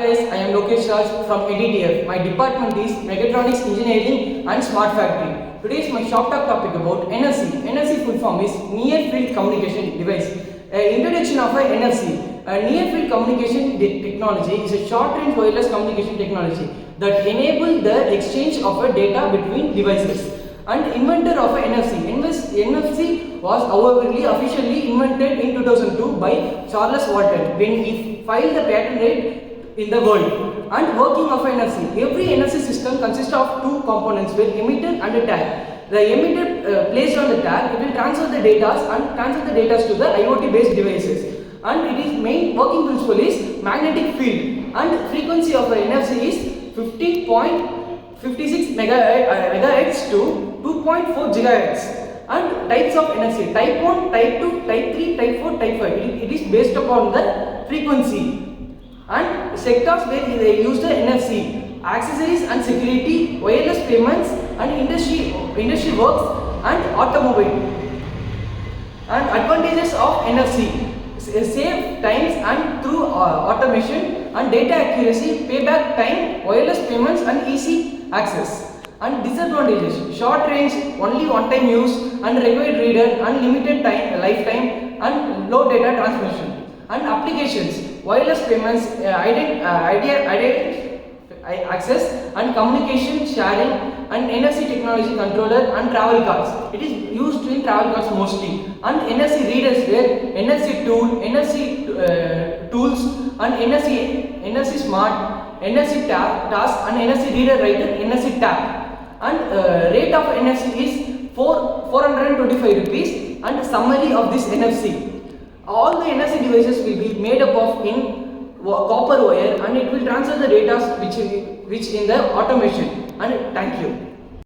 guys, I am Lokesh Raj from NTTF. My department is Mechatronics Engineering and Smart Factory. Today is my Shoptalk topic about NFC. NFC full form is Near Field Communication Device. Introduction of a NFC. Near Field Communication Technology is a short-range wireless communication technology that enable the exchange of a data between devices. And inventor of a NFC was however officially invented in 2002 by Charles Walton when he filed the patent right in the world. And working of NFC. Every NFC system consists of two components, where emitter and a tag. The emitter placed on the tag, it will transfer the data to the IoT based devices. And it is main working principle is magnetic field, and frequency of the NFC is 50.56 megahertz to 2.4 gigahertz. And types of NFC: type 1, type 2, type 3, type 4, type 5. It is based upon the frequency. And sectors where they use the NFC: accessories and security, wireless payments, and industry works, and automobile. And advantages of NFC: save times and through automation, and data accuracy, payback time, wireless payments, and easy access. And disadvantages: short range, only one time use, and required reader, and limited time lifetime, and low data transmission. And applications: wireless payments, access and communication sharing, and NFC technology controller, and travel cards. It is used in travel cards mostly. And NFC readers, where NFC tools, and NFC smart, NFC task, and NFC reader writer, NFC tap. And rate of NFC is 425 rupees. And summary of this NFC: all the NFC devices will be made up of copper wire, and it will transfer the data which in the automation. And thank you.